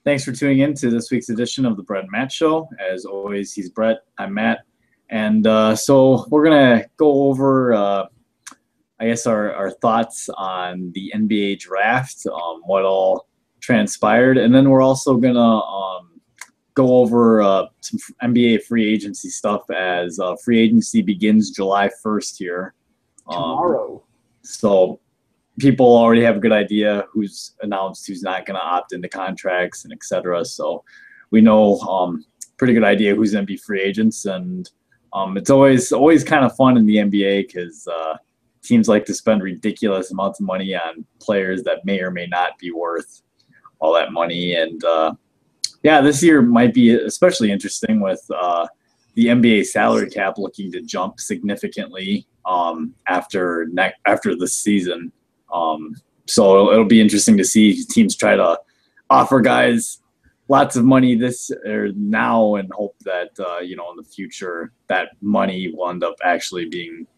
Thanks for tuning in to this week's edition of the Brett and Matt Show. As always, he's Brett, I'm Matt. And so we're going to go over, our thoughts on the NBA draft, what all transpired. And then we're also going to go over some NBA free agency stuff as free agency begins July 1st here. Tomorrow. So people already have a good idea who's announced, who's not going to opt into contracts, and et cetera. So we know pretty good idea who's going to be free agents. And it's always kind of fun in the NBA because teams like to spend ridiculous amounts of money on players that may or may not be worth all that money. And this year might be especially interesting with the NBA salary cap looking to jump significantly after this season. So it'll be interesting to see teams try to offer guys lots of money this or now and hope that in the future that money will end up actually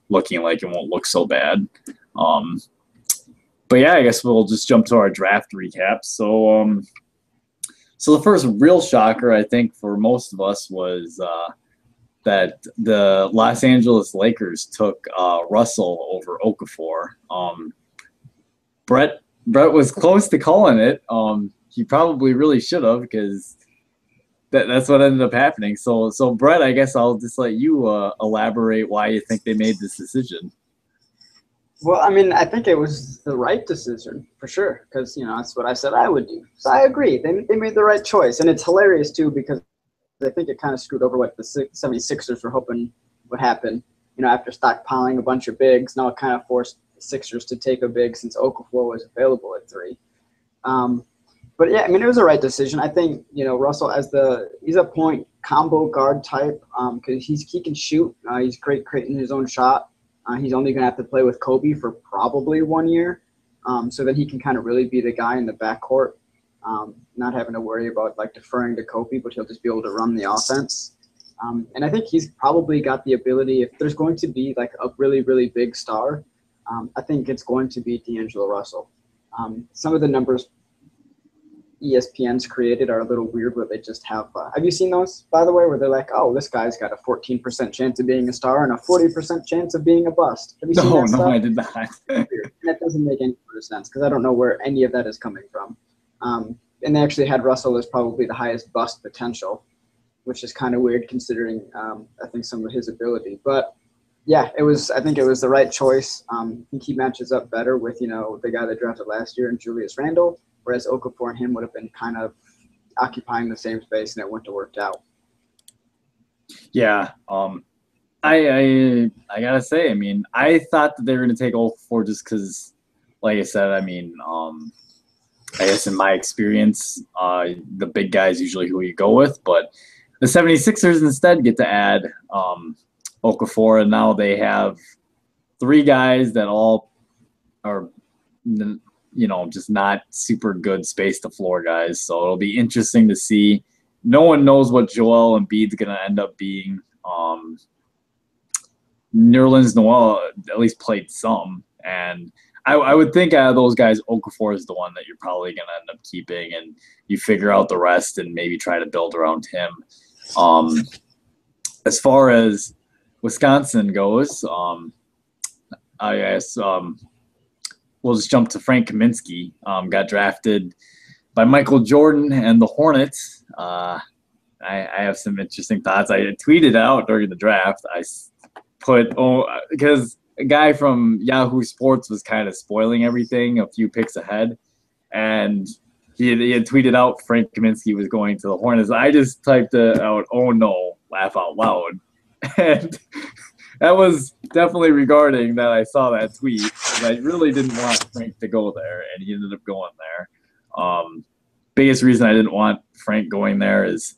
looking like it won't look so bad. But yeah, I guess we'll just jump to our draft recap. So the first real shocker I think for most of us was that the Los Angeles Lakers took Russell over Okafor. Brett was close to calling it. He probably really should have because that's what ended up happening. So Brett, I guess I'll just let you elaborate why you think they made this decision. Well, I mean, I think it was the right decision for sure because, that's what I said I would do. So I agree. They made the right choice. And it's hilarious, too, because I think it kind of screwed over what the 76ers were hoping would happen. After stockpiling a bunch of bigs, now it kind of forced the Sixers to take a big since Okafor was available at 3. But yeah, I mean, it was the right decision. I think, Russell he's a point combo guard type because he can shoot. He's great creating his own shot. He's only going to have to play with Kobe for probably 1 year. So that he can kind of really be the guy in the backcourt, not having to worry about deferring to Kobe, but he'll just be able to run the offense. And I think he's probably got the ability, if there's going to be a really, really big star, I think it's going to be D'Angelo Russell. Some of the numbers ESPN's created are a little weird where they just have you seen those, by the way, where they're like, oh, this guy's got a 14% chance of being a star and a 40% chance of being a bust. Have you seen that stuff? No, I did not. That doesn't make any sort of sense because I don't know where any of that is coming from. And they actually had Russell as probably the highest bust potential, which is kind of weird considering I think some of his ability. But yeah, I think it was the right choice. I think he matches up better with, the guy they drafted last year in Julius Randle, whereas Okafor and him would have been kind of occupying the same space and it wouldn't have worked out. Yeah. I gotta say, I mean, I thought that they were going to take Okafor just because, like I said, I mean, I guess in my experience, the big guy is usually who you go with, but the 76ers instead get to add Okafor, and now they have 3 guys that all are, just not super good space to floor guys. So it'll be interesting to see. No one knows what Joel Embiid's going to end up being. Nerlens Noel at least played some, and I would think out of those guys, Okafor is the one that you're probably going to end up keeping, and you figure out the rest and maybe try to build around him. As far as Wisconsin goes, I guess we'll just jump to Frank Kaminsky. Got drafted by Michael Jordan and the Hornets. I have some interesting thoughts. I tweeted out during the draft. I put because a guy from Yahoo Sports was kind of spoiling everything a few picks ahead, and he had tweeted out Frank Kaminsky was going to the Hornets. I just typed it out, oh no, laugh out loud. And that was definitely regarding that I saw that tweet. I really didn't want Frank to go there, and he ended up going there. Biggest reason I didn't want Frank going there is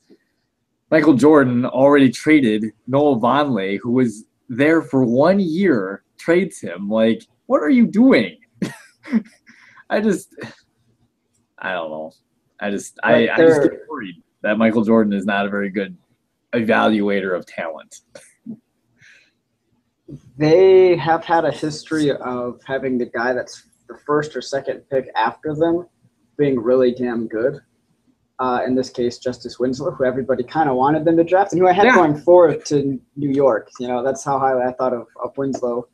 Michael Jordan already traded Noah Vonleh, who was there for 1 year, trades him. Like, what are you doing? I don't know. I just get worried that Michael Jordan is not a very good evaluator of talent. They have had a history of having the guy that's the first or second pick after them being really damn good. In this case, Justice Winslow, who everybody kind of wanted them to draft, and who I had Yeah. going forward to New York. That's how highly I thought of Winslow.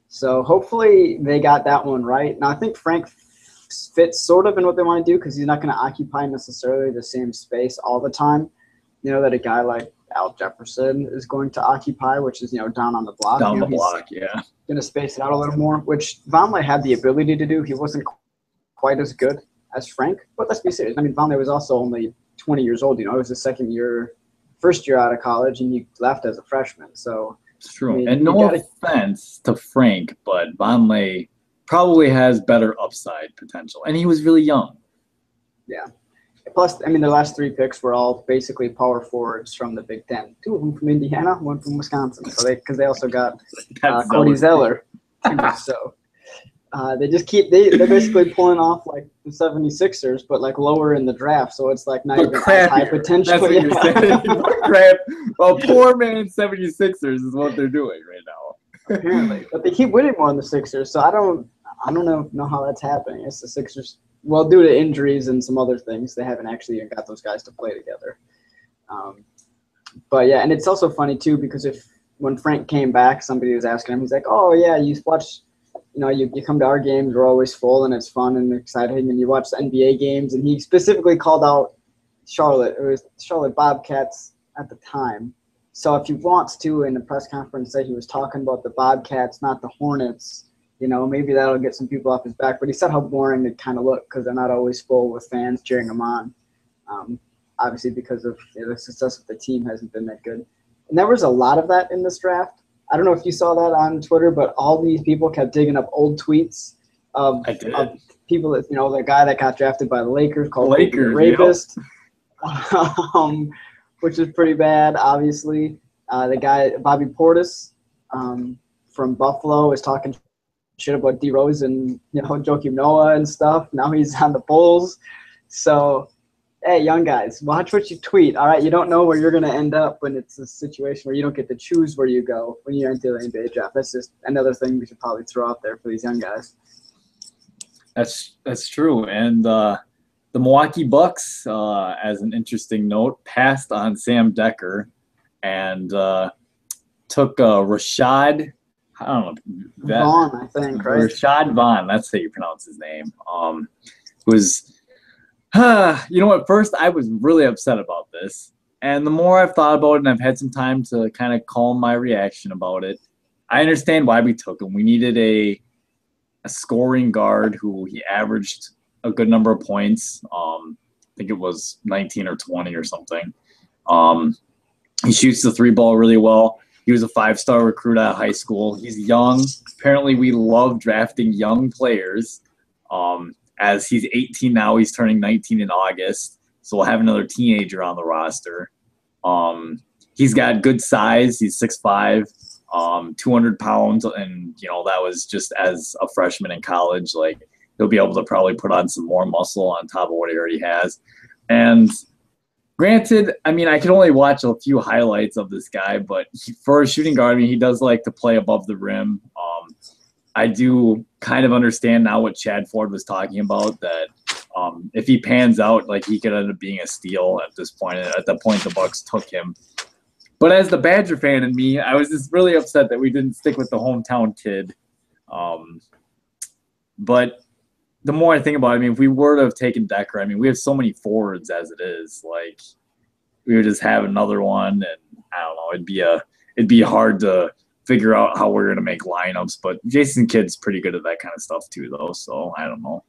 So hopefully they got that one right. Now I think Frank fits sort of in what they want to do because he's not going to occupy necessarily the same space all the time. That a guy like Al Jefferson is going to occupy, which is down on the block. Down the block, yeah. Going to space it out a little more, which Vonleh had the ability to do. He wasn't quite as good as Frank, but let's be serious. I mean, Vonleh was also only 20 years old. It was his first year out of college, and he left as a freshman. So it's true. I mean, and no offense to Frank, but Vonleh probably has better upside potential, and he was really young. Yeah. Plus, I mean, the last 3 picks were all basically power forwards from the Big Ten. 2 of them from Indiana, 1 from Wisconsin. So because they also got Cody Zeller. So they're basically pulling off like the 76ers, but like lower in the draft. So it's like not even high potential. That's what you're saying. Crap. Well, poor man 76ers is what they're doing right now. Apparently, but they keep winning more than the Sixers. So I don't know how that's happening. It's the Sixers. Well, due to injuries and some other things, they haven't actually even got those guys to play together. But yeah, and it's also funny too because when Frank came back, somebody was asking him, he's like, "Oh yeah, you watch, you come to our games, we're always full and it's fun and exciting, and you watch the NBA games." And he specifically called out Charlotte. It was Charlotte Bobcats at the time. So if he wants to, in the press conference, say he was talking about the Bobcats, not the Hornets. Maybe that'll get some people off his back. But he said how boring it kind of looked because they're not always full with fans cheering them on. Obviously, because of the success of the team hasn't been that good. And there was a lot of that in this draft. I don't know if you saw that on Twitter, but all these people kept digging up old tweets of people that, the guy that got drafted by the Lakers called the rapist, which is pretty bad, obviously. The guy, Bobby Portis from Buffalo, is talking shit about D Rose and Joakim Noah and stuff. Now he's on the Bulls. So, hey, young guys, watch what you tweet. All right, you don't know where you're going to end up when it's a situation where you don't get to choose where you go when you enter the NBA draft. That's just another thing we should probably throw out there for these young guys. That's true. And the Milwaukee Bucks, as an interesting note, passed on Sam Decker and took Rashad. I don't know. Vaughn, I think, right? Rashad Vaughn, that's how you pronounce his name. At first I was really upset about this. And the more I've thought about it and I've had some time to kind of calm my reaction about it, I understand why we took him. We needed a scoring guard who he averaged a good number of points. I think it was 19 or 20 or something. He shoots the 3-ball really well. He was a 5-star recruit out of high school. He's young. Apparently, we love drafting young players. As he's 18 now, he's turning 19 in August. So we'll have another teenager on the roster. He's got good size. He's 6'5", 200 pounds. And, that was just as a freshman in college. Like, he'll be able to probably put on some more muscle on top of what he already has. And granted, I mean, I can only watch a few highlights of this guy, but for a shooting guard, I mean, he does like to play above the rim. I do kind of understand now what Chad Ford was talking about, that if he pans out, like, he could end up being a steal at this point. And at the point the Bucks took him. But as the Badger fan in me, I was just really upset that we didn't stick with the hometown kid. But the more I think about it, I mean, if we were to have taken Decker, I mean, we have so many forwards as it is. Like, we would just have another one, and I don't know, it'd be hard to figure out how we're gonna make lineups. But Jason Kidd's pretty good at that kind of stuff too, though. So I don't know.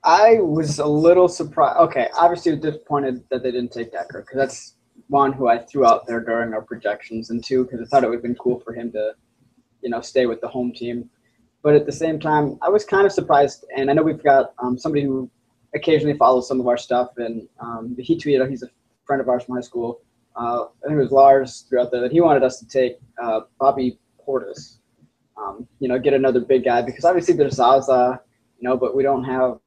I was a little surprised. Okay, obviously disappointed that they didn't take Decker because that's one who I threw out there during our projections, and 2 because I thought it would have been cool for him to stay with the home team. But at the same time, I was kind of surprised. And I know we've got somebody who occasionally follows some of our stuff. And he tweeted, he's a friend of ours from high school. I think it was Lars threw out there that he wanted us to take Bobby Portis, get another big guy. Because obviously there's Zaza, but we don't have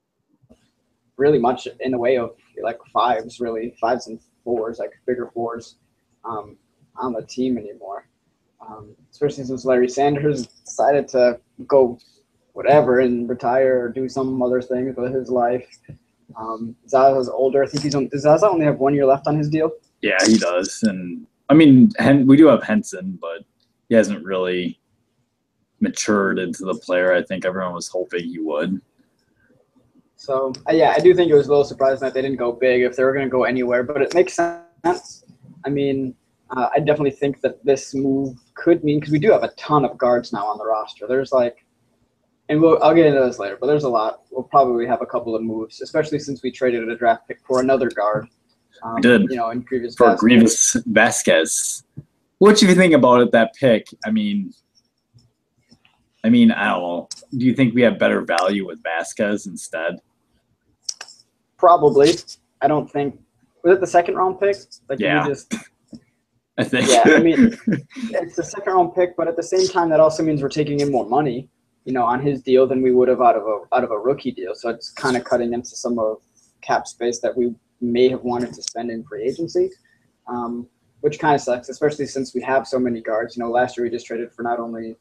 really much in the way of like fives and fours, like bigger fours on the team anymore. Especially since Larry Sanders decided to go whatever and retire or do some other things with his life. Zaza's older. I think does Zaza only have 1 year left on his deal? Yeah, he does. And I mean, we do have Henson, but he hasn't really matured into the player I think everyone was hoping he would. So, yeah, I do think it was a little surprising that they didn't go big if they were going to go anywhere, but it makes sense. I mean, I definitely think that this move could mean, because we do have a ton of guards now on the roster. There's like, and I'll get into this later, but there's a lot. We'll probably have a couple of moves, especially since we traded a draft pick for another guard. We did. You know, in previous for Grievous Vasquez. What do you think about it, that pick? I mean, I don't know. Do you think we have better value with Vasquez instead? Probably. I don't think. Was it the second round pick? Like, yeah. I think. Yeah, I mean, it's a second round pick, but at the same time, that also means we're taking in more money, you know, on his deal than we would have out of a rookie deal. So it's kind of cutting into some of cap space that we may have wanted to spend in free agency, which kind of sucks, especially since we have so many guards. You know, last year we just traded for not only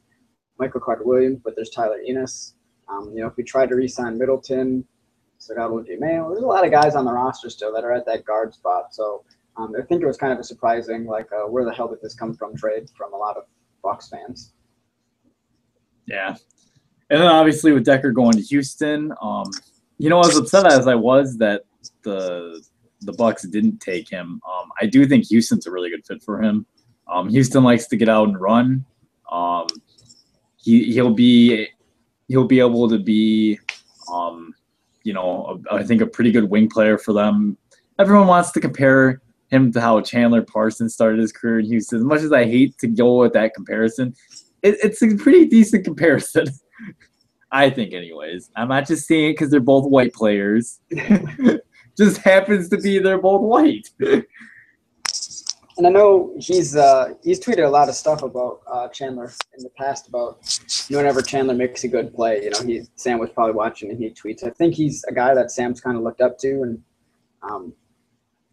Michael Carter-Williams, but there's Tyler Enos. You know, if we tried to re-sign Middleton, Sagabo J. Mayo, there's a lot of guys on the roster still that are at that guard spot. So I think it was kind of a surprising, like, where the hell did this come from trade from a lot of Bucks fans. Yeah. And then obviously with Decker going to Houston, you know, as upset as I was that the Bucks didn't take him, I do think Houston's a really good fit for him. Houston likes to get out and run. He'll be able to be, you know, I think a pretty good wing player for them. Everyone wants to compare him to how Chandler Parsons started his career in Houston. As much as I hate to go with that comparison, it's a pretty decent comparison. I think anyways. I'm not just saying it because they're both white players. Just happens to be they're both white. And I know he's tweeted a lot of stuff about Chandler in the past about, you know, whenever Chandler makes a good play, you know, Sam was probably watching and he tweets. I think he's a guy that Sam's kind of looked up to and,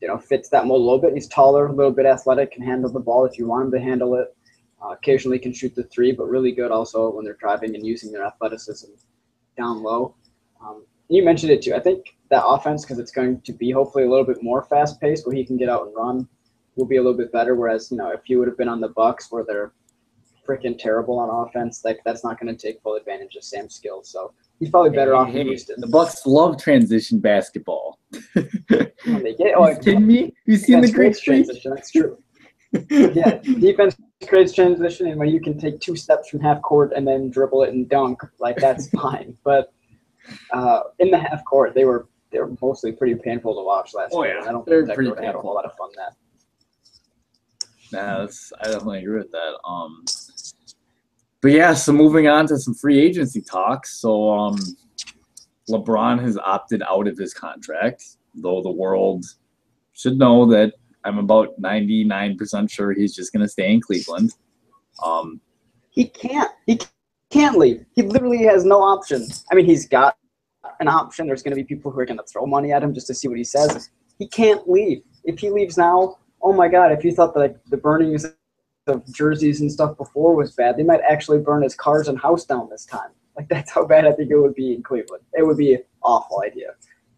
you know, fits that mold a little bit. He's taller, a little bit athletic, can handle the ball if you want him to handle it. Occasionally can shoot the three, but really good also when they're driving and using their athleticism down low. You mentioned it too. I think that offense, because it's going to be hopefully a little bit more fast-paced where he can get out and run, will be a little bit better. Whereas, you know, if he would have been on the Bucks where they're freaking terrible on offense, like, that's not going to take full advantage of Sam's skills. So he's probably better off in Houston. The Bucks love transition basketball. They get, Are you kidding me? You seen the great transition? That's true. Yeah, defense creates transition, and when you can take 2 steps from half court and then dribble it and dunk, like, that's fine. But in the half court, they were mostly pretty painful to watch last year. Yeah, I don't think they had a whole lot of fun that. Nah, I definitely agree with that. But yeah, so moving on to some free agency talks. So LeBron has opted out of his contract, though the world should know that I'm about 99% sure he's just going to stay in Cleveland. He can't leave. He literally has no option. I mean, he's got an option. There's going to be people who are going to throw money at him just to see what he says. He can't leave. If he leaves now, oh my God, if you thought that, like, the burnings of jerseys and stuff before was bad, they might actually burn his cars and house down this time. Like, that's how bad I think it would be in Cleveland. It would be an awful idea.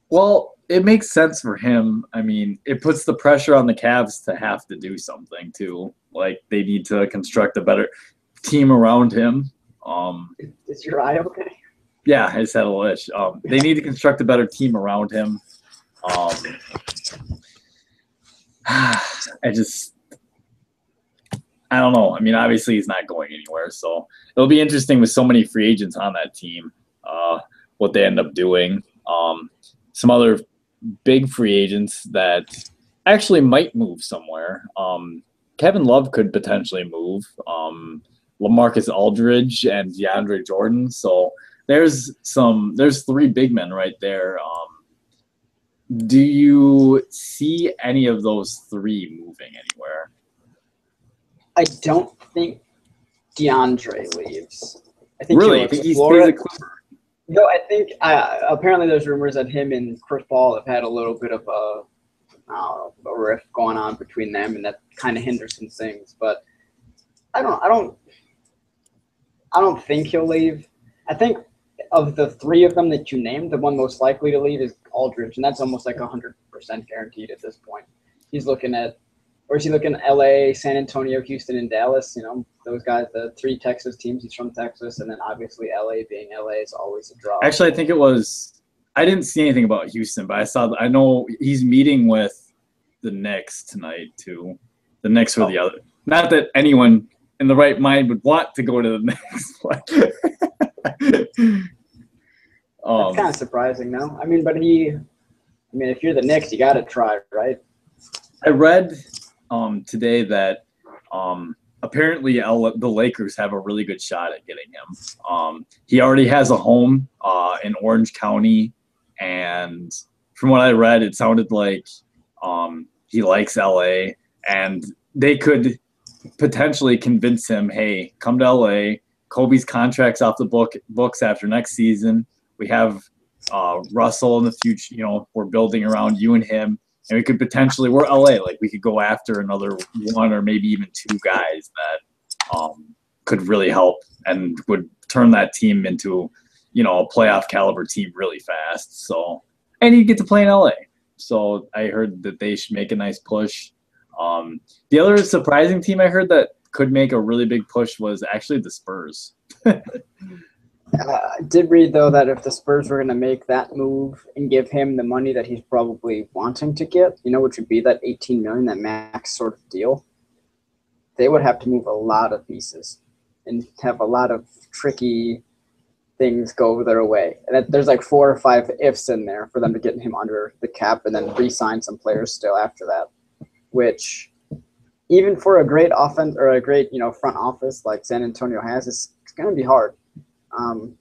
Well, it makes sense for him. I mean, it puts the pressure on the Cavs to have to do something too. Like, they need to construct a better team around him. Is your eye okay? Yeah, I just had a itch. They need to construct a better team around him. I don't know. I mean, obviously he's not going anywhere, so it'll be interesting with so many free agents on that team, what they end up doing. Some other big free agents that actually might move somewhere. Kevin Love could potentially move. LaMarcus Aldridge and DeAndre Jordan. So there's 3 big men right there. Do you see any of those 3 moving anywhere? I don't think DeAndre leaves. I think really? I think he stays a Clipper. No, I think apparently there's rumors that him and Chris Paul have had a little bit of a rift going on between them, and that kind of hinders some things. But I don't think he'll leave. I think of the three of them that you named, the one most likely to leave is Aldridge, and that's almost like 100% guaranteed at this point. He's looking at, or is he looking at LA, San Antonio, Houston, and Dallas? You know, those guys, the three Texas teams. He's from Texas, and then obviously LA being LA is always a draw. Actually, I think it was. I didn't see anything about Houston, but I know he's meeting with the Knicks tonight too. The Knicks or the other. Not that anyone in the right mind would want to go to the Knicks. That's kind of surprising, no? I mean, if you're the Knicks, you got to try, right? I read today that apparently the Lakers have a really good shot at getting him. He already has a home in Orange County, and from what I read, it sounded like he likes LA, and they could potentially convince him, hey, come to LA. Kobe's contract's off the books after next season. We have Russell in the future. You know, we're building around you and him. And we could potentially, we're LA, like we could go after another one or maybe even two guys that could really help and would turn that team into, you know, a playoff caliber team really fast. So, and you get to play in LA. So I heard that they should make a nice push. The other surprising team I heard that could make a really big push was actually the Spurs. I did read, though, that if the Spurs were going to make that move and give him the money that he's probably wanting to get, you know, which would be that $18 million, that max sort of deal, they would have to move a lot of pieces and have a lot of tricky things go their way. And there's like 4 or 5 ifs in there for them to get him under the cap and then re-sign some players still after that, which even for a great offense or a great, you know, front office like San Antonio has, it's going to be hard. I mean,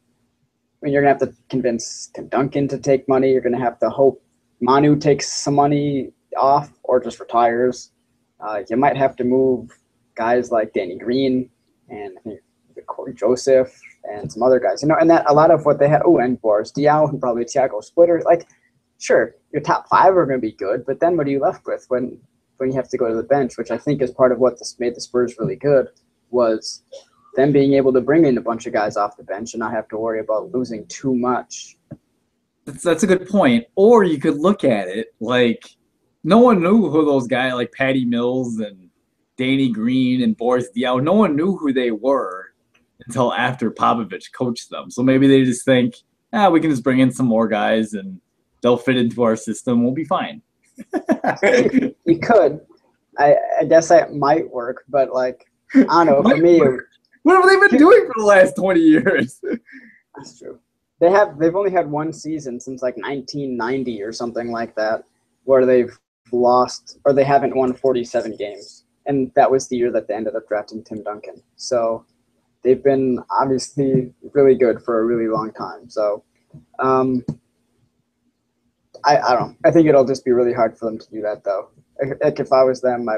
you're going to have to convince Tim Duncan to take money. You're going to have to hope Manu takes some money off or just retires. You might have to move guys like Danny Green and I think Corey Joseph and some other guys. You know, and that a lot of what they had. Oh, and Boris Diaw and probably Thiago Splitter. Like, sure, your top 5 are going to be good, but then what are you left with when you have to go to the bench? Which I think is part of what made the Spurs really good was them being able to bring in a bunch of guys off the bench and not have to worry about losing too much. That's a good point. Or you could look at it like no one knew who those guys like Patty Mills and Danny Green and Boris Diaw, no one knew who they were until after Popovich coached them. So maybe they just think, we can just bring in some more guys and they'll fit into our system. We'll be fine. You could. I guess that might work, but like, I don't know. For me, what have they been doing for the last 20 years? That's true. They've only had one season since like 1990 or something like that where they've lost or they haven't won 47 games. And that was the year that they ended up drafting Tim Duncan. So they've been obviously really good for a really long time. So I don't know. I think it'll just be really hard for them to do that, though. Like if I was them,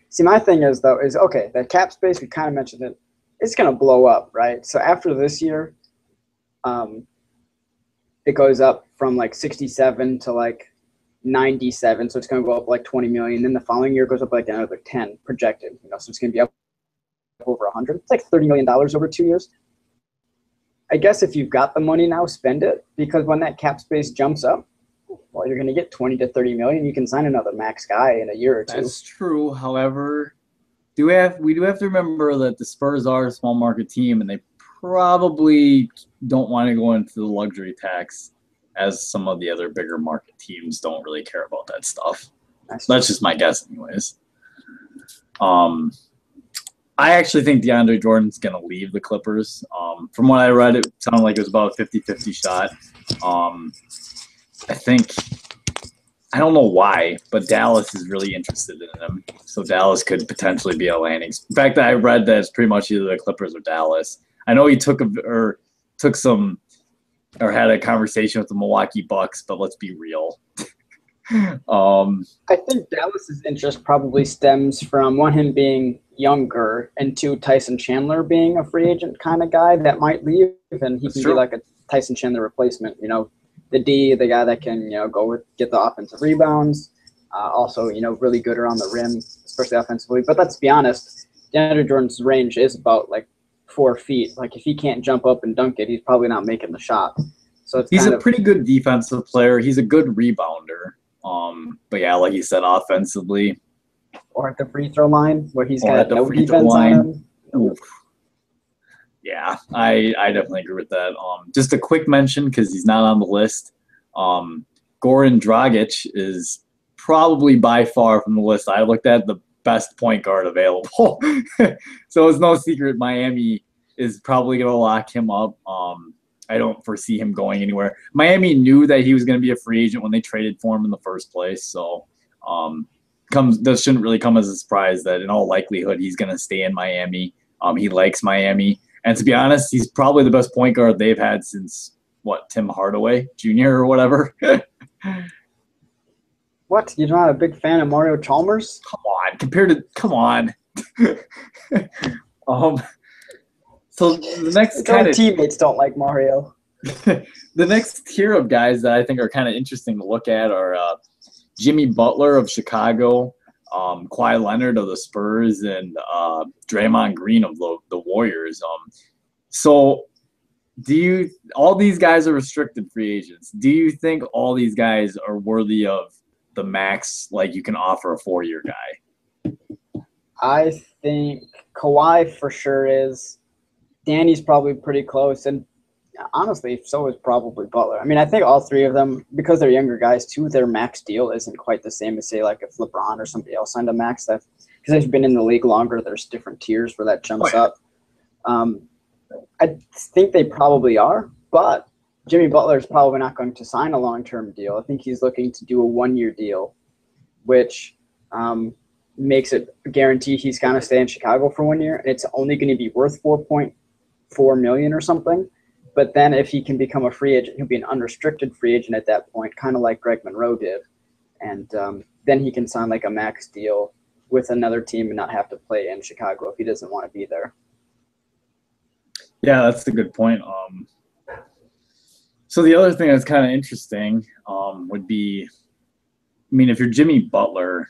see, my thing is, though, okay, that cap space, we kind of mentioned it, it's going to blow up, right? So after this year, it goes up from like 67 to like 97, so it's going to go up like 20 million. Then the following year goes up like another 10 projected, you know, so it's going to be up over 100. It's like $30 million over 2 years. I guess if you've got the money now, spend it, because when that cap space jumps up, well, you're going to get 20 to 30 million. You can sign another max guy in a year or two. That's true. However, we do have to remember that the Spurs are a small market team, and they probably don't want to go into the luxury tax, as some of the other bigger market teams don't really care about that stuff. That's just my guess, anyways. I actually think DeAndre Jordan's going to leave the Clippers. From what I read, it sounded like it was about a 50-50 shot. I don't know why, but Dallas is really interested in him. So Dallas could potentially be a landing. In fact, I read that it's pretty much either the Clippers or Dallas. I know he had a conversation with the Milwaukee Bucks, but let's be real. I think Dallas's interest probably stems from one, him being younger, and two, Tyson Chandler being a free agent kind of guy that might leave, and he can be like a Tyson Chandler replacement. You know, the guy that can get the offensive rebounds. Also, really good around the rim, especially offensively. But let's be honest, DeAndre Jordan's range is about like 4 feet. Like if he can't jump up and dunk it, he's probably not making the shot. So it's He's a pretty good defensive player. He's a good rebounder. But yeah, like you said, offensively, or at the free throw line where he's or got at the no free throw defense on line. him. Oof. Yeah, I definitely agree with that. Just a quick mention because he's not on the list. Goran Dragic is probably by far from the list I looked at the best point guard available. So it's no secret Miami is probably going to lock him up. I don't foresee him going anywhere. Miami knew that he was going to be a free agent when they traded for him in the first place. So this shouldn't really come as a surprise that in all likelihood he's going to stay in Miami. He likes Miami. And to be honest, he's probably the best point guard they've had since, Tim Hardaway Jr. or whatever. What? You're not a big fan of Mario Chalmers? Come on. So the next kind of teammates don't like Mario. The next tier of guys that I think are kind of interesting to look at are Jimmy Butler of Chicago, Kawhi Leonard of the Spurs, and Draymond Green of the Warriors. So all these guys are restricted free agents. Do you think all these guys are worthy of the max, like you can offer a 4-year guy? I think Kawhi for sure is. Danny's probably pretty close, and honestly, so is probably Butler. I mean, I think all three of them, because they're younger guys too, their max deal isn't quite the same as, say, like if LeBron or somebody else signed a max. That because they've been in the league longer, there's different tiers where that jumps up. I think they probably are, but Jimmy Butler is probably not going to sign a long-term deal. I think he's looking to do a 1-year deal, which makes it a guarantee he's going to stay in Chicago for 1 year, and it's only going to be worth $4.4 million or something. But then if he can become a free agent, he'll be an unrestricted free agent at that point, kind of like Greg Monroe did. And then he can sign like a max deal with another team and not have to play in Chicago if he doesn't want to be there. Yeah, that's a good point. So the other thing that's kind of interesting would be, I mean, if you're Jimmy Butler,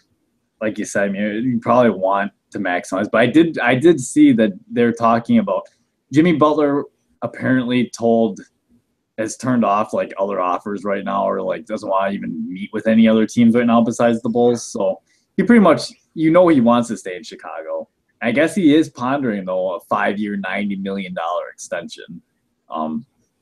like you said, I mean, you probably want to maximize. But I did see that they're talking about Jimmy Butler apparently has turned off like other offers right now, or like doesn't want to even meet with any other teams right now besides the Bulls. So he pretty much, he wants to stay in Chicago. I guess he is pondering though a 5-year, $90 million extension,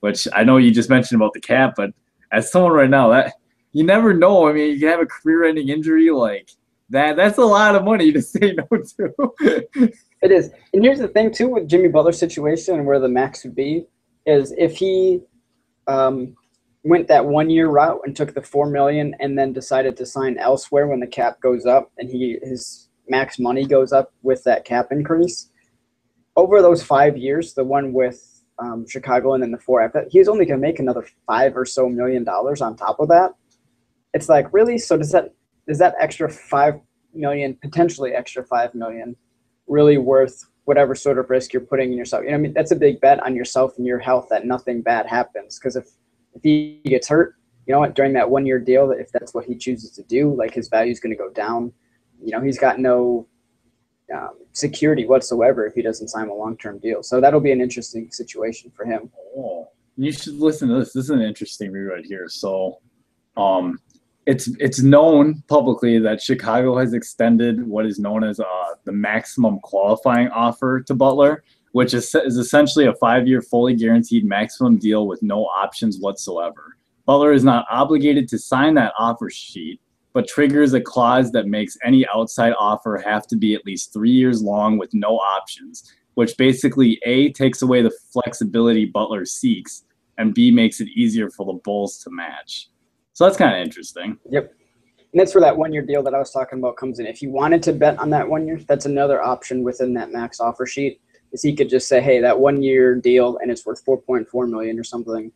which I know you just mentioned about the cap, but as someone right now, that you never know. I mean, you can have a career-ending injury like that. That's a lot of money to say no to. It is. And here's the thing too with Jimmy Butler's situation and where the max would be is if he went that 1-year route and took the $4 million and then decided to sign elsewhere when the cap goes up and his max money goes up with that cap increase. Over those 5 years, the one with Chicago and then the 4 after that, he's only going to make another $5 or so million on top of that. It's like, really? So is that extra $5 million, potentially extra $5 million, really worth whatever sort of risk you're putting in yourself? You know, I mean, that's a big bet on yourself and your health that nothing bad happens. Because if he gets hurt, you know what, during that 1-year deal, if that's what he chooses to do, like his value is going to go down. You know, he's got no security whatsoever if he doesn't sign a long-term deal. So that'll be an interesting situation for him. Oh, you should listen to this. This is an interesting read right here. So it's known publicly that Chicago has extended what is known as the maximum qualifying offer to Butler, which is essentially a 5-year fully guaranteed maximum deal with no options whatsoever. Butler is not obligated to sign that offer sheet, but triggers a clause that makes any outside offer have to be at least 3 years long with no options, which basically A, takes away the flexibility Butler seeks, and B, makes it easier for the Bulls to match. So that's kind of interesting. Yep. And that's where that 1-year deal that I was talking about comes in. If you wanted to bet on that 1 year, that's another option within that max offer sheet, is he could just say, hey, that 1-year deal and it's worth $4.4 million or something.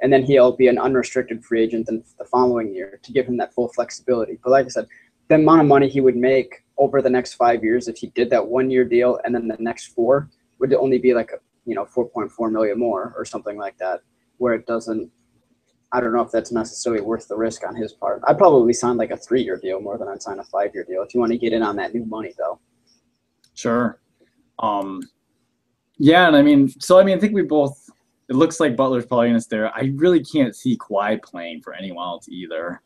And then he'll be an unrestricted free agent the following year to give him that full flexibility. But like I said, the amount of money he would make over the next 5 years if he did that 1-year deal and then the next 4 would only be like $4.4 million more or something like that, where it doesn't. I don't know if that's necessarily worth the risk on his part. I'd probably sign like a 3-year deal more than I'd sign a 5-year deal if you want to get in on that new money, though. Sure. Yeah, and I mean, so I mean, I think we both. It looks like Butler's probably gonna stay. I really can't see Kawhi playing for anyone else either.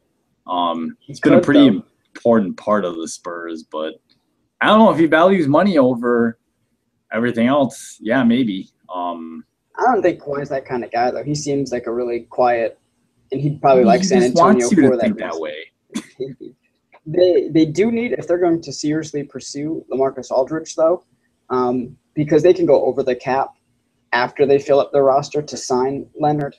He He's been a could pretty though. important part of the Spurs, but I don't know if he values money over everything else. Yeah, maybe. I don't think Kawhi's that kind of guy though. He seems like a really quiet, and he'd probably like He San just wants Antonio you to for that think that reason. way. They do need, if they're going to seriously pursue LaMarcus Aldridge though, because they can go over the cap after they fill up their roster to sign Leonard.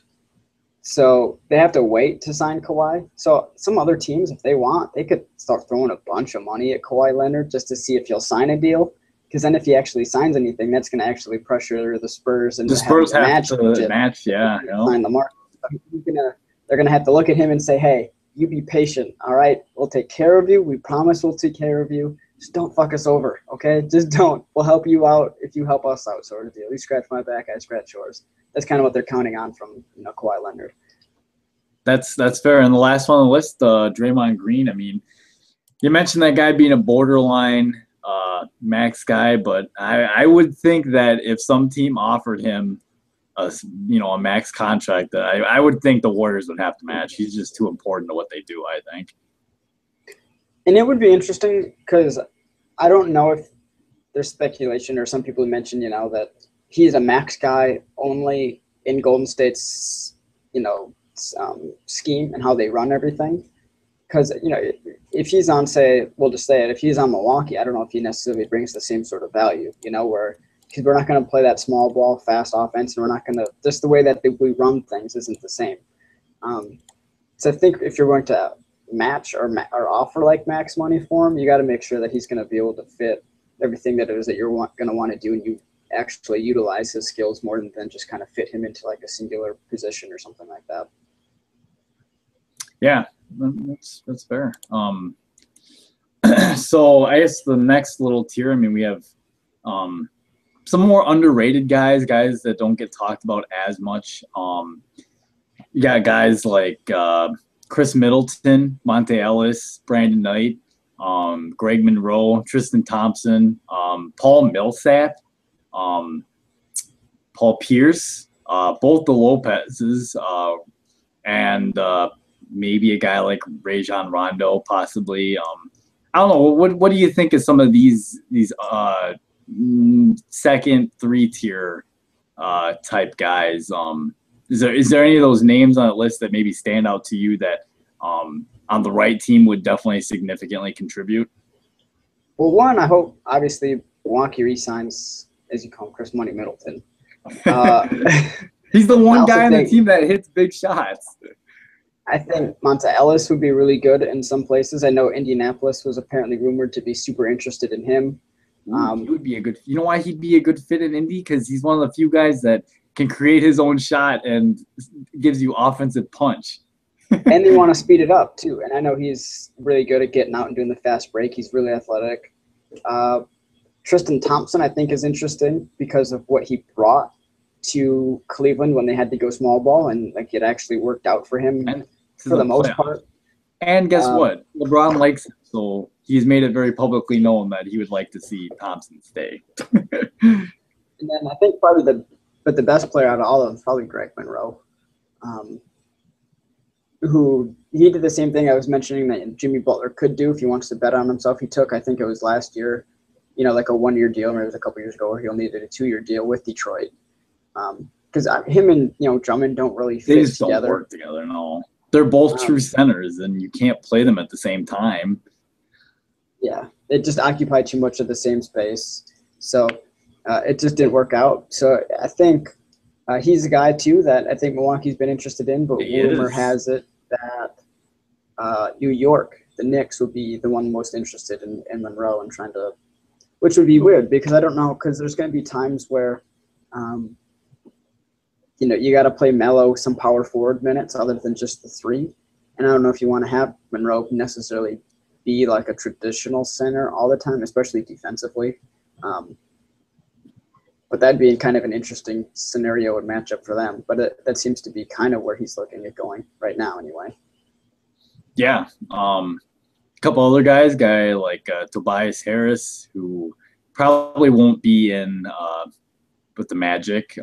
So they have to wait to sign Kawhi. So some other teams, if they want, they could start throwing a bunch of money at Kawhi Leonard just to see if he'll sign a deal. Because then if he actually signs anything, that's going to actually pressure the Spurs The into having Spurs to have match to it. match. Yeah, you know? Sign LaMarcus. They're gonna have to look at him and say, "Hey, you be patient. All right, we'll take care of you. We promise we'll take care of you. Just don't fuck us over, okay? Just don't. We'll help you out if you help us out, sort of deal. You scratch my back, I scratch yours." That's kind of what they're counting on from Kawhi Leonard. That's fair. And the last one on the list, Draymond Green. I mean, you mentioned that guy being a borderline max guy, but I would think that if some team offered him a max contract, that I would think the Warriors would have to match. He's just too important to what they do, I think. And it would be interesting because I don't know if there's speculation or some people mentioned, that he's a max guy only in Golden State's, scheme and how they run everything. Because, if he's on, say, we'll just say it, if he's on Milwaukee, I don't know if he necessarily brings the same sort of value, where because we're not going to play that small ball, fast offense, and we're not going to, just the way that we run things isn't the same. So I think if you're going to match or offer like max money for him, you got to make sure that he's going to be able to fit everything that it is that you're going to want to do, and you actually utilize his skills more than just kind of fit him into like a singular position or something like that. Yeah, that's fair. So I guess the next little tier, I mean, we have some more underrated guys that don't get talked about as much. You got guys like Chris Middleton, Monte Ellis, Brandon Knight, Greg Monroe, Tristan Thompson, Paul Millsap, Paul Pierce, both the Lopez's, and maybe a guy like Rajon Rondo, possibly. I don't know. What do you think of some of these second, 3-tier type guys? Is there any of those names on the list that maybe stand out to you that on the right team would definitely significantly contribute? Well, one, I hope obviously Milwaukee re-signs, as you call him, Chris Money Middleton. He's the one guy on the team that hits big shots. I think Monta Ellis would be really good in some places. I know Indianapolis was apparently rumored to be super interested in him. He would be a good. You know why he'd be a good fit in Indy? Because he's one of the few guys that can create his own shot and gives you offensive punch. And they want to speed it up too. And I know he's really good at getting out and doing the fast break. He's really athletic. Tristan Thompson, I think, is interesting because of what he brought to Cleveland when they had to go small ball, and like it actually worked out for him for the most part. And guess what? LeBron likes him, so he's made it very publicly known that he would like to see Thompson stay. And then I think probably the best player out of all of them is probably Greg Monroe, who he did the same thing I was mentioning that Jimmy Butler could do if he wants to bet on himself. He took, I think it was last year, like a 1-year deal, maybe it was a couple years ago, where he only did a 2-year deal with Detroit. Because him and Drummond don't really fit together. They just don't work together, no. They're both true centers, and you can't play them at the same time. Yeah, it just occupied too much of the same space. So it just didn't work out. So I think he's a guy, too, that I think Milwaukee's been interested in, but rumor has it that New York, the Knicks, would be the one most interested in Monroe and trying to – which would be weird because I don't know, because there's going to be times where you got to play Melo some power forward minutes other than just the 3. And I don't know if you want to have Monroe necessarily be like a traditional center all the time, especially defensively. But that'd be kind of an interesting scenario and matchup for them. But that seems to be kind of where he's looking at going right now anyway. Yeah. A couple other guys, like Tobias Harris, who probably won't be in with the Magic,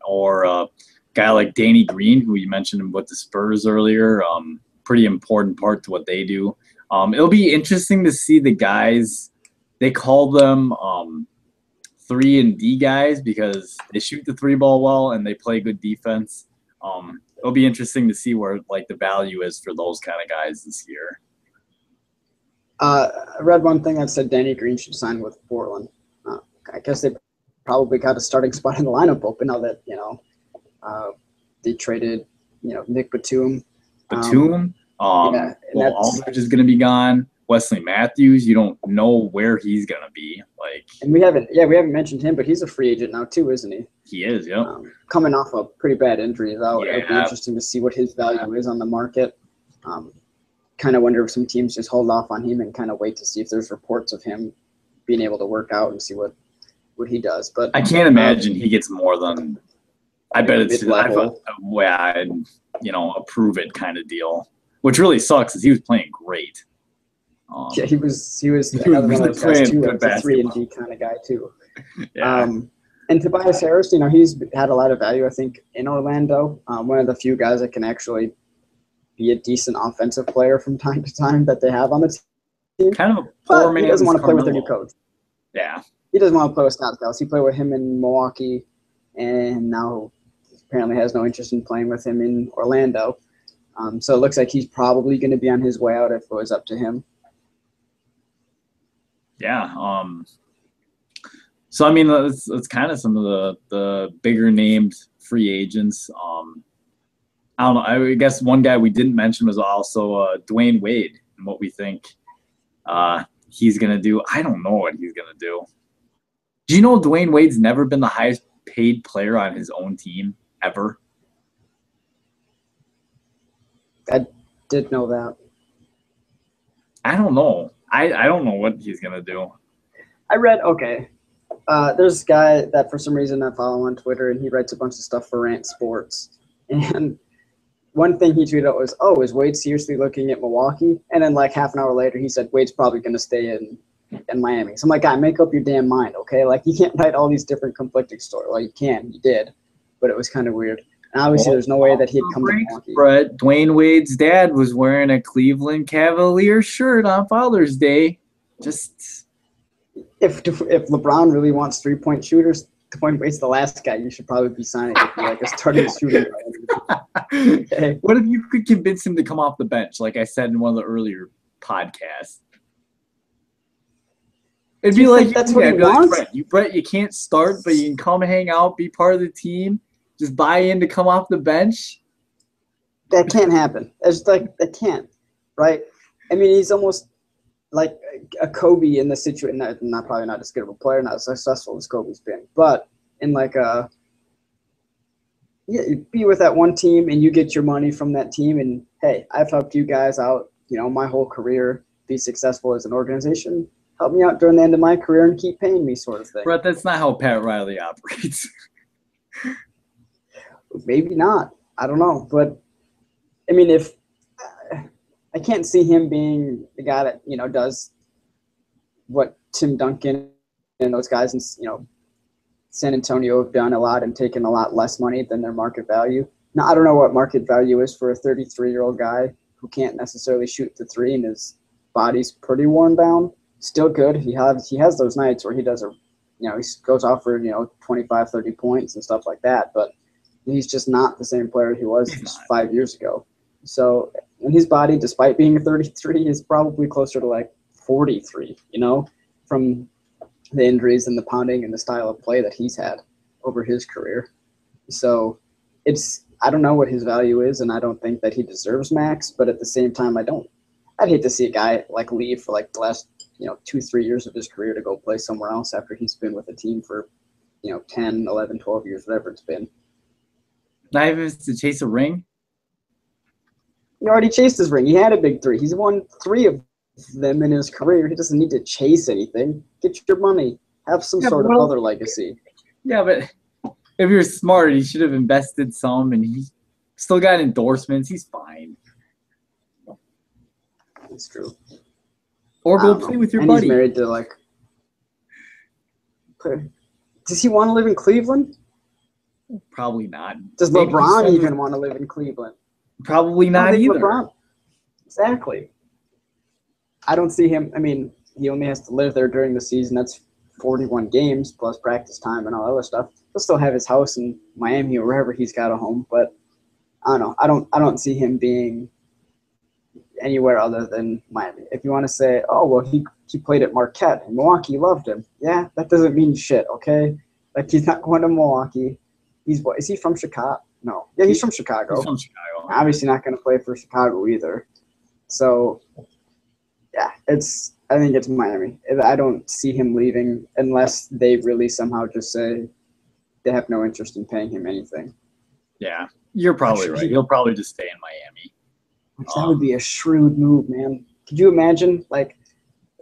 or a guy like Danny Green, who you mentioned with the Spurs earlier. Pretty important part to what they do. It'll be interesting to see the guys. They call them 3-and-D guys because they shoot the three ball well and they play good defense. It'll be interesting to see where like the value is for those kind of guys this year. I read one thing that said Danny Green should sign with Portland. I guess they probably got a starting spot in the lineup open now that they traded Nick Batum. Batum. Aldridge is going to be gone. Wesley Matthews, you don't know where he's going to be. And we haven't mentioned him, but he's a free agent now too, isn't he? He is, yeah. Coming off a pretty bad injury, though. Yeah. It'll be interesting to see what his value is on the market. Kind of wonder if some teams just hold off on him and kind of wait to see if there's reports of him being able to work out and see what he does. But I can't imagine he gets more than. I bet it's a prove it kind of deal, which really sucks because he was playing great. He was another one of those guys too, a 3-and-D kind of guy too. Yeah. And Tobias Harris, he's had a lot of value, I think, in Orlando. One of the few guys that can actually be a decent offensive player from time to time that they have on the team. Kind of a poor man. He doesn't want to play with their new coach. Yeah. He doesn't want to play with Scott Skiles. He played with him in Milwaukee, and now apparently has no interest in playing with him in Orlando. So it looks like he's probably going to be on his way out if it was up to him. Yeah. So, I mean, it's kind of some of the bigger named free agents. I don't know. I guess one guy we didn't mention was also Dwayne Wade and what we think he's going to do. I don't know what he's going to do. Do you know Dwayne Wade's never been the highest paid player on his own team ever? I did know that. I don't know. I don't know what he's going to do. I read, there's a guy that for some reason I follow on Twitter, and he writes a bunch of stuff for Rant Sports. And one thing he tweeted out was, is Wade seriously looking at Milwaukee? And then like half an hour later, he said, Wade's probably going to stay in Miami. So I'm like, make up your damn mind, okay? Like, you can't write all these different conflicting stories. Well, you can. You did. But it was kind of weird. And obviously, there's no way that he'd come to Milwaukee. Brett, Dwayne Wade's dad was wearing a Cleveland Cavaliers shirt on Father's Day. Just if LeBron really wants three-point shooters, Dwayne Wade's the last guy you should probably be signing if you're like a starting shooter. Okay. What if you could convince him to come off the bench, like I said in one of the earlier podcasts? It'd be like that's what he wants. Brett, you can't start, but you can come hang out, be part of the team. Just buy in to come off the bench? That can't happen. It's like, that can't, right? I mean, he's almost like a Kobe in the situation. Not probably not as good of a player, not as successful as Kobe's been, but in like you be with that one team and you get your money from that team. And hey, I've helped you guys out, my whole career, be successful as an organization. Help me out during the end of my career and keep paying me, sort of thing. Brett, that's not how Pat Riley operates. Maybe not. I don't know. But, I mean, if I can't see him being the guy that, does what Tim Duncan and those guys in, San Antonio have done a lot and taken a lot less money than their market value. Now, I don't know what market value is for a 33-year-old guy who can't necessarily shoot the three and his body's pretty worn down. Still good. He has those nights where he does he goes off for, 25, 30 points and stuff like that. But he's just not the same player he was 5 years ago. So, and his body, despite being a 33, is probably closer to like 43, from the injuries and the pounding and the style of play that he's had over his career. So I don't know what his value is, and I don't think that he deserves max, but at the same time, I'd hate to see a guy like leave for like the last, 2-3 years of his career to go play somewhere else after he's been with a team for, 10, 11, 12 years, whatever it's been. Not even to chase a ring? He already chased his ring. He had a big three. He's won 3 of them in his career. He doesn't need to chase anything. Get your money. Have some sort of other legacy. Yeah, but if you're smart, he should have invested some, and he still got endorsements. He's fine. It's true. Or go play with your buddy. He's married to Does he want to live in Cleveland? Probably not. Does Maybe LeBron he's- even want to live in Cleveland? Probably I don't not think either. LeBron. Exactly. I don't see him. I mean, he only has to live there during the season. That's 41 games plus practice time and all other stuff. He'll still have his house in Miami or wherever he's got a home, but I don't know. I don't see him being anywhere other than Miami. If you want to say, oh well, he played at Marquette and Milwaukee loved him. Yeah, that doesn't mean shit. Okay, like he's not going to Milwaukee. Is he from Chicago? No. Yeah, he's from Chicago. He's from Chicago. Obviously not going to play for Chicago either. So, yeah, I think it's Miami. I don't see him leaving unless they really somehow just say they have no interest in paying him anything. Yeah, you're probably right. He'll probably just stay in Miami. That would be a shrewd move, man. Could you imagine, like,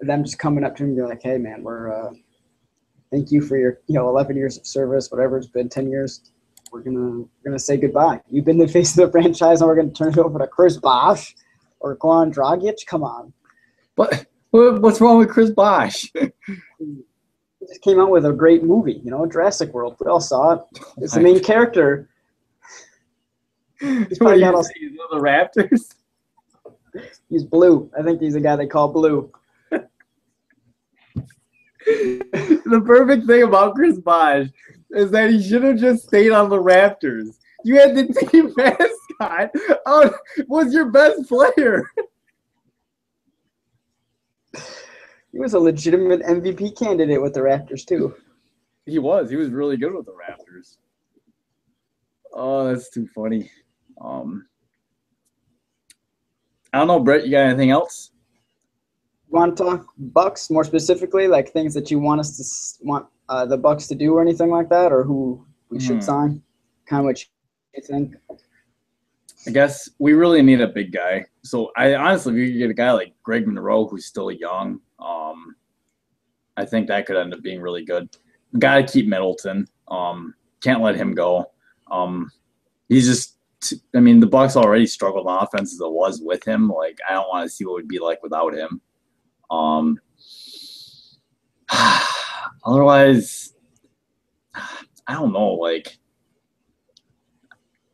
them just coming up to him and be like, hey, man, we're thank you for your 11 years of service, whatever it's been, 10 years. We're gonna say goodbye. You've been the face of the franchise, and we're gonna turn it over to Chris Bosh or Goran Dragic. Come on. What's wrong with Chris Bosh? He just came out with a great movie, Jurassic World. We all saw it. It's the main character. He's probably got the Raptors. He's blue. I think he's a guy they call Blue. The perfect thing about Chris Bosh is that he should have just stayed on the Raptors. You had the team mascot. Was your best player. He was a legitimate MVP candidate with the Raptors, too. He was. He was really good with the Raptors. Oh, that's too funny. I don't know, Brett, you got anything else? Want to talk Bucks more specifically, like things that you want the Bucks to do or anything like that, or who we should sign? Kind of what you think? I guess we really need a big guy. So I honestly, if you could get a guy like Greg Monroe, who's still young, I think that could end up being really good. Got to keep Middleton. Can't let him go. He's just. I mean, the Bucks already struggled on offense as it was with him. Like, I don't want to see what it would be like without him. Otherwise, I don't know. Like,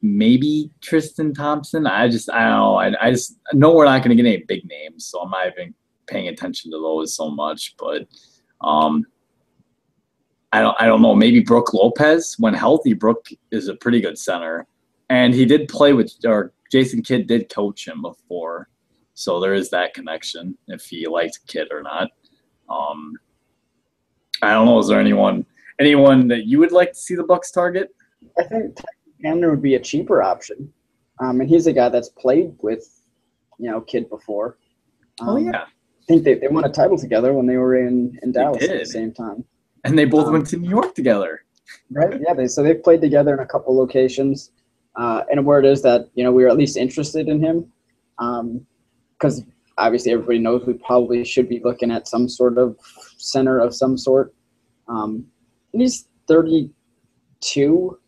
maybe Tristan Thompson. I don't know. I just know we're not going to get any big names, so I'm not even paying attention to those so much. But I don't know. Maybe Brook Lopez. When healthy, Brook is a pretty good center. And he did play with, or Jason Kidd did coach him before. So there is that connection, if he liked Kidd or not. I don't know. Is there anyone that you would like to see the Bucks target? I think Hamner would be a cheaper option. And he's a guy that's played with, Kidd before. Oh, yeah. I think they won a title together when they were in Dallas at the same time. And they both went to New York together. Right, yeah. They've played together in a couple locations. And word is that, we are at least interested in him. Because obviously everybody knows we probably should be looking at some sort of center of some sort. And he's 32.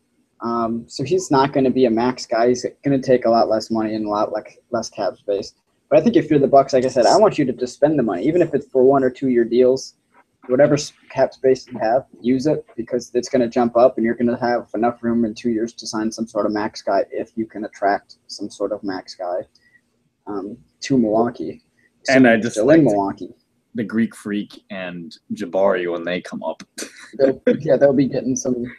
So he's not going to be a max guy. He's going to take a lot less money and a lot less cap space. But I think if you're the Bucks, like I said, I want you to just spend the money, even if it's for 1 or 2 year deals. Whatever cap space you have, use it because it's going to jump up and you're going to have enough room in 2 years to sign some sort of max guy if you can attract some sort of max guy to Milwaukee. So and I just still like in Milwaukee. The Greek Freak and Jabari when they come up. They'll be getting some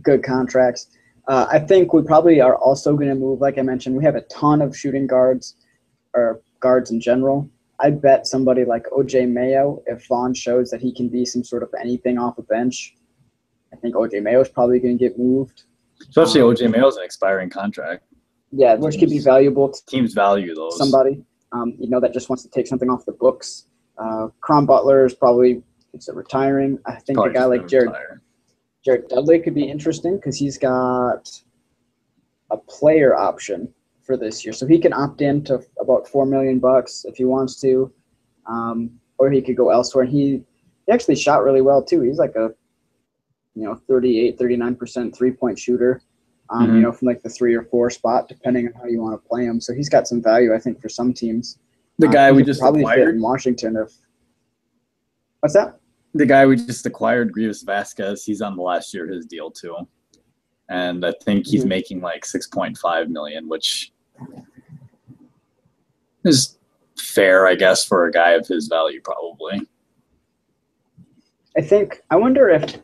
good contracts. I think we probably are also going to move, like I mentioned, we have a ton of shooting guards or guards in general. I bet somebody like O.J. Mayo, if Vaughn shows that he can be some sort of anything off a bench, I think O.J. Mayo is probably going to get moved. Especially O.J. Mayo's an expiring contract. Yeah, which could be valuable to teams value those. Somebody, that just wants to take something off the books. Cron Butler is probably retiring. I think a guy like Jared Dudley could be interesting because he's got a player option for this year, so he can opt in to about $4 million if he wants to, or he could go elsewhere. And he actually shot really well too. He's like a 38, 39% 3-point shooter, from like the 3 or 4 spot, depending on how you want to play him. So he's got some value, I think, for some teams. The guy we just probably acquired fit in Washington. What's that? the guy we just acquired, Grievous Vasquez, he's on the last year of his deal too, and I think he's making like 6.5 million, which is fair, I guess, for a guy of his value, probably. I wonder if,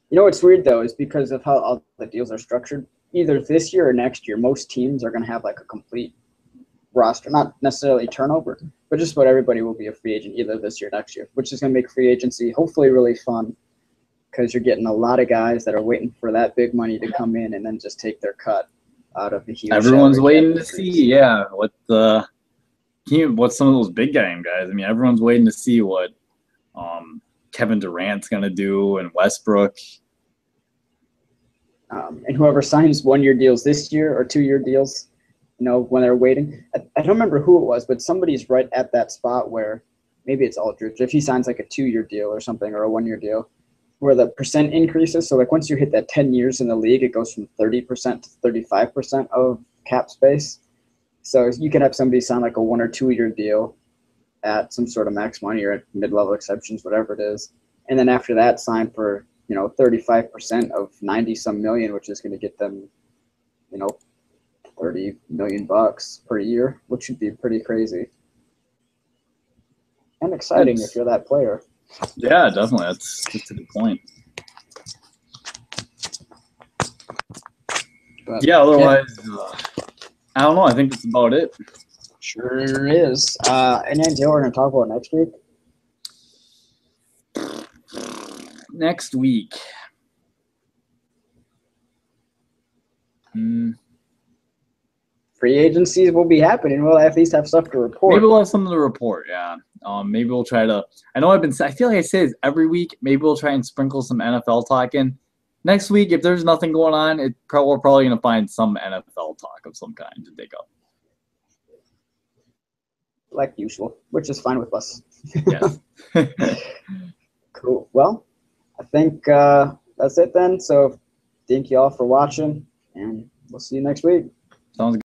what's weird though is because of how all the deals are structured, either this year or next year, most teams are going to have like a complete roster, not necessarily turnover, but just about everybody will be a free agent either this year or next year, which is going to make free agency hopefully really fun because you're getting a lot of guys that are waiting for that big money to come in and then just take their cut out of the huge. Everyone's waiting to see, what some of those big game guys. I mean, everyone's waiting to see what Kevin Durant's going to do and Westbrook. And whoever signs 1-year deals this year or 2-year deals, when they're waiting. I don't remember who it was, but somebody's right at that spot where maybe it's Aldridge. If he signs like a 2-year deal or something or a 1-year deal where the percent increases. So like once you hit that 10 years in the league, it goes from 30% to 35% of cap space. So you can have somebody sign like a 1 or 2-year deal at some sort of max money or at mid-level exceptions, whatever it is. And then after that, sign for, 35% of 90-some million, which is going to get them, $30 million per year, which would be pretty crazy. And exciting if you're that player. Yeah, definitely. That's a good point. But, otherwise, I don't know. I think that's about it. Sure is. Any idea what we're going to talk about next week? Next week. Free agencies will be happening. We'll at least have stuff to report. Maybe we'll have something to report, yeah. Maybe we'll try to – I feel like I say this every week. Maybe we'll try and sprinkle some NFL talk in. Next week, if there's nothing going on, we're probably going to find some NFL talk of some kind to dig up. Like usual, which is fine with us. Yes. Cool. Well, I think that's it then. So thank you all for watching, and we'll see you next week. Sounds good.